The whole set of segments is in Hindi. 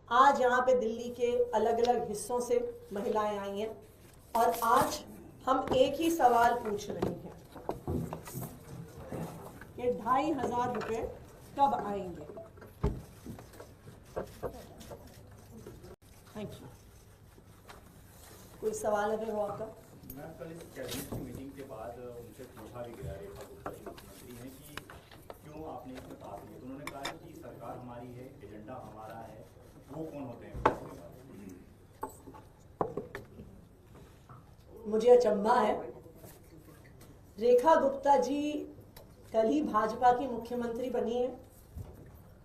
आज यहाँ पे दिल्ली के अलग अलग हिस्सों से महिलाएं आई हैं और आज हम एक ही सवाल पूछ रहे हैं कि 2,500 रुपये कब आएंगे। Thank you. कोई सवाल अगर हो आपका? मैं कल इस कैबिनेट की मीटिंग के बाद उनसे पूछा भी गया रेखा गुप्ता जी मुख्यमंत्री हैं कि क्यों आपने इसमें बात की। तो उन्होंने कहा कि सरकार हमारी है, एजेंडा हमारा है, वो कौन होते हैं? मुझे अचंभा है। रेखा गुप्ता जी कल ही भाजपा की मुख्यमंत्री बनी है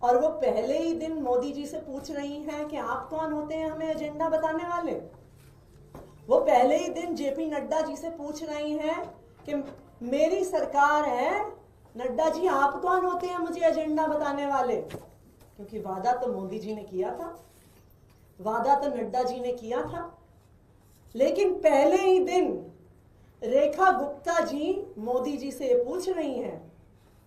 और वो पहले ही दिन मोदी जी से पूछ रही हैं कि आप कौन होते हैं हमें एजेंडा बताने वाले। वो पहले ही दिन जेपी नड्डा जी से पूछ रही हैं कि मेरी सरकार है, नड्डा जी आप कौन होते हैं मुझे एजेंडा बताने वाले। क्योंकि वादा तो मोदी जी ने किया था, वादा तो नड्डा जी ने किया था, लेकिन पहले ही दिन रेखा गुप्ता जी मोदी जी से ये पूछ रही हैं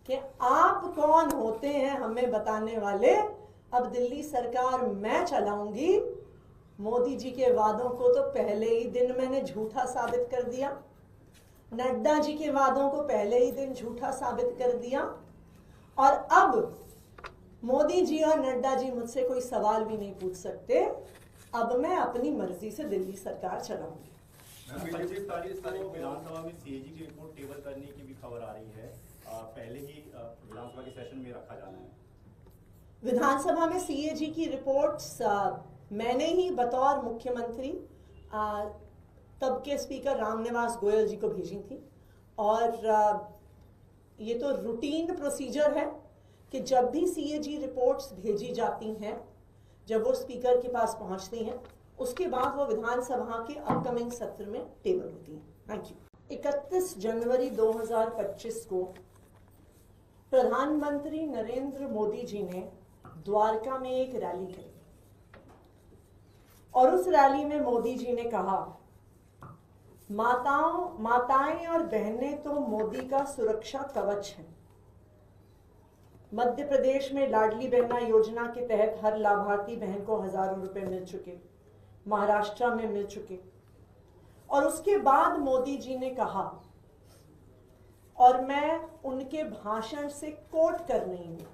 कि आप कौन होते हैं हमें बताने वाले। अब दिल्ली सरकार मैं चलाऊंगी। मोदी जी के वादों को तो पहले ही दिन मैंने झूठा साबित कर दिया, नड्डा जी के वादों को पहले ही दिन झूठा साबित कर दिया और अब मोदी जी और नड्डा जी मुझसे कोई सवाल भी नहीं पूछ सकते। अब मैं अपनी मर्जी से दिल्ली सरकार चलाऊंगी। 25 तारीख को विधानसभा में सीएजी की रिपोर्ट टेबल करने की भी खबर आ रही है। पहले ही विधानसभा के सेशन में रखा जाना है। विधानसभा में सीएजी की रिपोर्ट्स मैंने ही बतौर मुख्यमंत्री तब के स्पीकर रामनिवास गोयल जी को भेजी थी और ये तो रूटीन प्रोसीजर है कि जब भी सीएजी रिपोर्ट्स भेजी जाती हैं, जब वो स्पीकर के पास पहुंचती हैं, उसके बाद वो विधानसभा के अपकमिंग सत्र में टेबल होती हैं। Thank you. 31 जनवरी 2025 को प्रधानमंत्री नरेंद्र मोदी जी ने द्वारका में एक रैली की और उस रैली में मोदी जी ने कहा, माताएं और बहनें तो मोदी का सुरक्षा कवच हैं। मध्य प्रदेश में लाडली बहना योजना के तहत हर लाभार्थी बहन को हजारों रुपए मिल चुके, महाराष्ट्र में मिल चुके। और उसके बाद मोदी जी ने कहा, और मैं उनके भाषण से कोट कर रही हूं,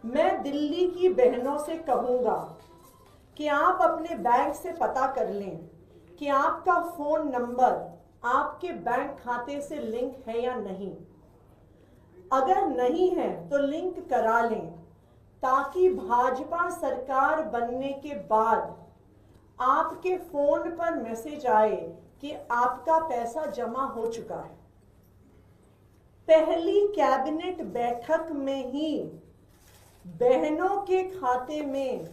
मैं दिल्ली की बहनों से कहूंगा कि आप अपने बैंक से पता कर लें कि आपका फोन नंबर आपके बैंक खाते से लिंक है या नहीं। अगर नहीं है तो लिंक करा लें ताकि भाजपा सरकार बनने के बाद आपके फोन पर मैसेज आए कि आपका पैसा जमा हो चुका है। पहली कैबिनेट बैठक में ही बहनों के खाते में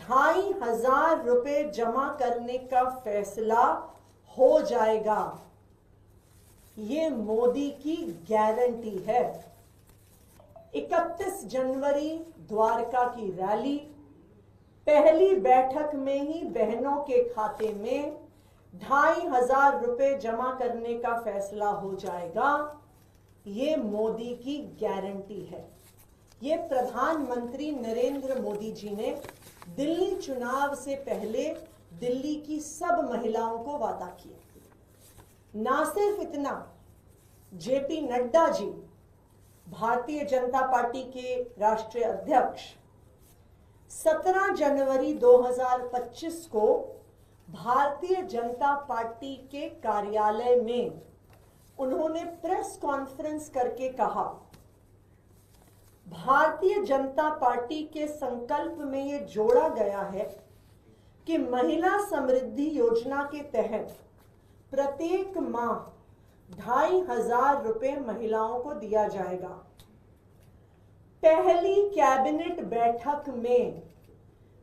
2,500 रुपए जमा करने का फैसला हो जाएगा। ये मोदी की गारंटी है। 31 जनवरी द्वारका की रैली, पहली बैठक में ही बहनों के खाते में 2,500 रुपए जमा करने का फैसला हो जाएगा। ये मोदी की गारंटी है। ये प्रधानमंत्री नरेंद्र मोदी जी ने दिल्ली चुनाव से पहले दिल्ली की सब महिलाओं को वादा किया। ना सिर्फ इतना, जेपी नड्डा जी भारतीय जनता पार्टी के राष्ट्रीय अध्यक्ष 17 जनवरी 2025 को भारतीय जनता पार्टी के कार्यालय में उन्होंने प्रेस कॉन्फ्रेंस करके कहा, भारतीय जनता पार्टी के संकल्प में ये जोड़ा गया है कि महिला समृद्धि योजना के तहत प्रत्येक माह 2,500 रुपए महिलाओं को दिया जाएगा। पहली कैबिनेट बैठक में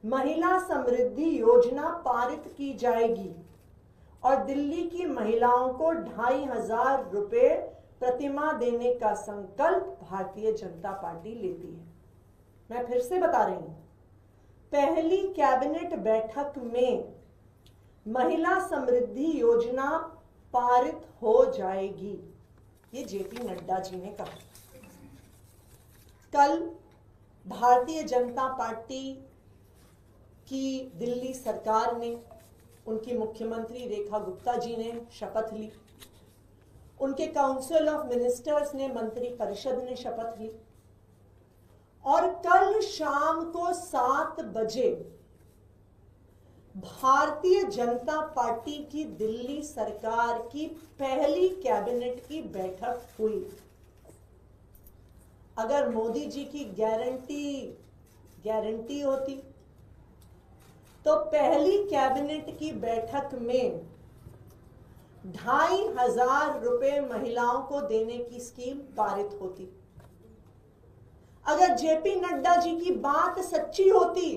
महिला समृद्धि योजना पारित की जाएगी और दिल्ली की महिलाओं को 2,500 रुपए प्रतिमाह देने का संकल्प भारतीय जनता पार्टी लेती है। मैं फिर से बता रही हूं, पहली कैबिनेट बैठक में महिला समृद्धि योजना पारित हो जाएगी। ये जेपी नड्डा जी ने कहा। कल भारतीय जनता पार्टी की दिल्ली सरकार ने, उनकी मुख्यमंत्री रेखा गुप्ता जी ने शपथ ली, उनके काउंसिल ऑफ मिनिस्टर्स ने, मंत्री परिषद ने शपथ ली और कल शाम को 7 बजे भारतीय जनता पार्टी की दिल्ली सरकार की पहली कैबिनेट की बैठक हुई। अगर मोदी जी की गारंटी होती तो पहली कैबिनेट की बैठक में 2,500 रुपए महिलाओं को देने की स्कीम पारित होती। अगर जेपी नड्डा जी की बात सच्ची होती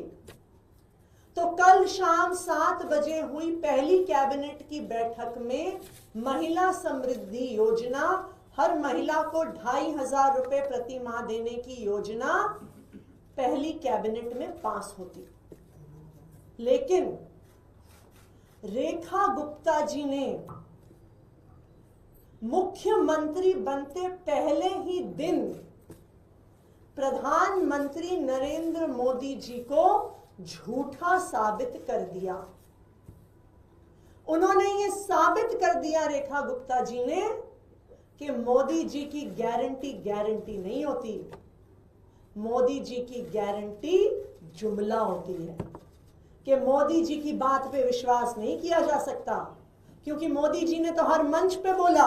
तो कल शाम 7 बजे हुई पहली कैबिनेट की बैठक में महिला समृद्धि योजना, हर महिला को 2,500 रुपए प्रति माह देने की योजना पहली कैबिनेट में पास होती। लेकिन रेखा गुप्ता जी ने मुख्यमंत्री बनते पहले ही दिन प्रधानमंत्री नरेंद्र मोदी जी को झूठा साबित कर दिया। उन्होंने ये साबित कर दिया रेखा गुप्ता जी ने कि मोदी जी की गारंटी नहीं होती, मोदी जी की गारंटी जुमला होती है, कि मोदी जी की बात पे विश्वास नहीं किया जा सकता, क्योंकि मोदी जी ने तो हर मंच पे बोला,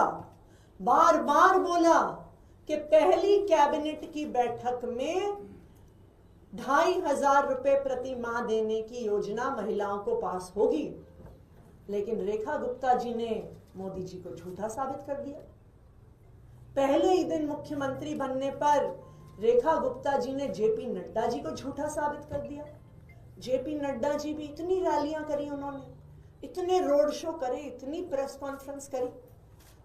बार बार बोला कि पहली कैबिनेट की बैठक में 2,500 रुपए प्रति माह देने की योजना महिलाओं को पास होगी। लेकिन रेखा गुप्ता जी ने मोदी जी को झूठा साबित कर दिया। पहले ही दिन मुख्यमंत्री बनने पर रेखा गुप्ता जी ने जेपी नड्डा जी को झूठा साबित कर दिया। जेपी नड्डा जी भी इतनी रैलियां करी उन्होंने, इतने रोड शो करे, इतनी प्रेस कॉन्फ्रेंस करी,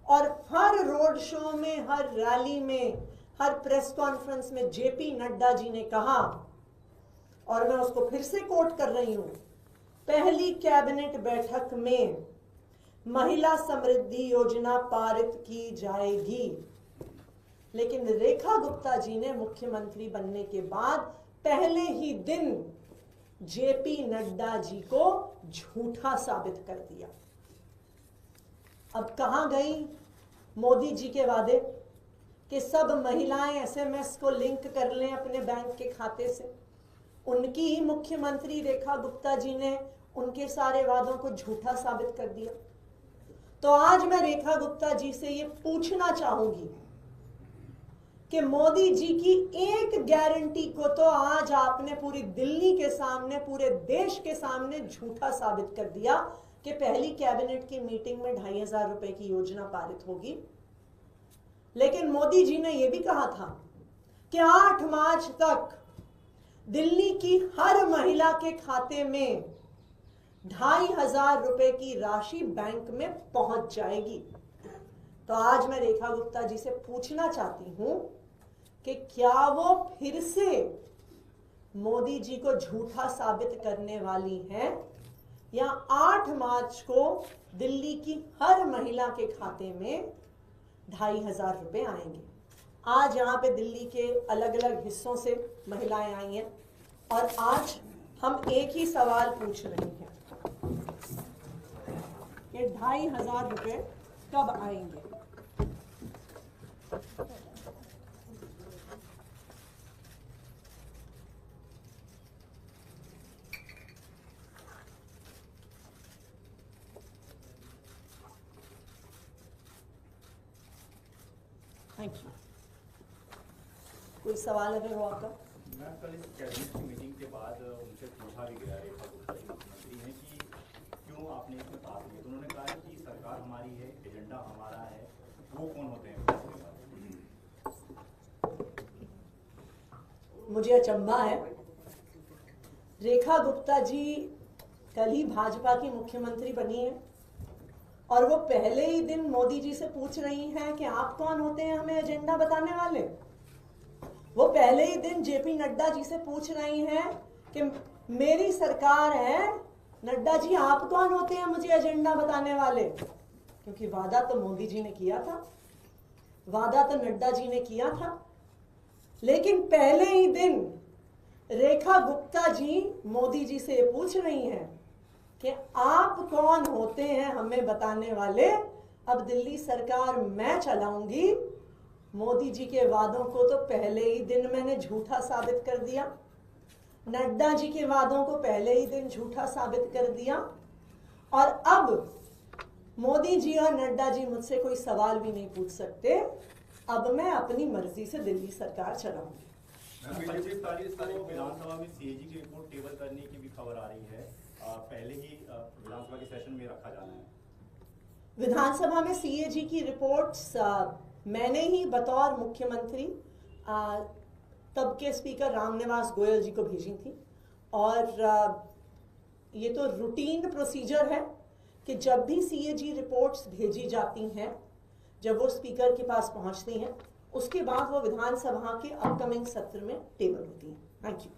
और हर रोड शो में, हर रैली में, हर प्रेस कॉन्फ्रेंस में जेपी नड्डा जी ने कहा, और मैं उसको फिर से कोट कर रही हूं, पहली कैबिनेट बैठक में महिला समृद्धि योजना पारित की जाएगी। लेकिन रेखा गुप्ता जी ने मुख्यमंत्री बनने के बाद पहले ही दिन जेपी नड्डा जी को झूठा साबित कर दिया। अब कहां गई मोदी जी के वादे कि सब महिलाएं एसएमएस को लिंक कर लें अपने बैंक के खाते से? उनकी ही मुख्यमंत्री रेखा गुप्ता जी ने उनके सारे वादों को झूठा साबित कर दिया। तो आज मैं रेखा गुप्ता जी से ये पूछना चाहूंगी कि मोदी जी की एक गारंटी को तो आज आपने पूरी दिल्ली के सामने, पूरे देश के सामने झूठा साबित कर दिया कि पहली कैबिनेट की मीटिंग में 2,500 रुपए की योजना पारित होगी। लेकिन मोदी जी ने यह भी कहा था कि 8 मार्च तक दिल्ली की हर महिला के खाते में 2,500 रुपए की राशि बैंक में पहुंच जाएगी। तो आज मैं रेखा गुप्ता जी से पूछना चाहती हूं कि क्या वो फिर से मोदी जी को झूठा साबित करने वाली हैं, या 8 मार्च को दिल्ली की हर महिला के खाते में 2,500 रुपए आएंगे। आज यहाँ पे दिल्ली के अलग अलग हिस्सों से महिलाएं आई हैं और आज हम एक ही सवाल पूछ रहे हैं कि 2,500 रुपए कब आएंगे। Thank you. कोई सवाल अगर हो आपका? मैं कल इस कैबिनेट की मीटिंग के बाद उनसे पूछा भी गया, रेखा गुप्ता जी मुख्यमंत्री हैं, कि क्यों आपने इसमें भाग लिया। तो उन्होंने कहा कि सरकार हमारी है, एजेंडा हमारा है, वो कौन होते हैं? मुझे अचंभा है, रेखा गुप्ता जी कल ही भाजपा की मुख्यमंत्री बनी है और वो पहले ही दिन मोदी जी से पूछ रही हैं कि आप कौन होते हैं हमें एजेंडा बताने वाले। वो पहले ही दिन जेपी नड्डा जी से पूछ रही हैं कि मेरी सरकार है, नड्डा जी आप कौन होते हैं मुझे एजेंडा बताने वाले। क्योंकि वादा तो मोदी जी ने किया था, वादा तो नड्डा जी ने किया था, लेकिन पहले ही दिन रेखा गुप्ता जी मोदी जी से ये पूछ रही हैं कि आप कौन होते हैं हमें बताने वाले, अब दिल्ली सरकार मैं चलाऊंगी। मोदी जी के वादों को तो पहले ही दिन मैंने झूठा साबित कर दिया, नड्डा जी के वादों को पहले ही दिन झूठा साबित कर दिया, और अब मोदी जी और नड्डा जी मुझसे कोई सवाल भी नहीं पूछ सकते। अब मैं अपनी मर्जी से दिल्ली सरकार चलाऊंगी। 25 तारीख को विधानसभा में सीएजी की रिपोर्ट टेबल करने की भी खबर आ रही है, पहले ही विधानसभा के सेशन में रखा जाना है। विधानसभा में सीएजी की रिपोर्ट्स मैंने ही बतौर मुख्यमंत्री तब के स्पीकर रामनिवास गोयल जी को भेजी थी, और ये तो रूटीन प्रोसीजर है कि जब भी सीएजी रिपोर्ट्स भेजी जाती हैं, जब वो स्पीकर के पास पहुंचती हैं, उसके बाद वो विधानसभा के अपकमिंग सत्र में टेबल होती हैं। Thank you.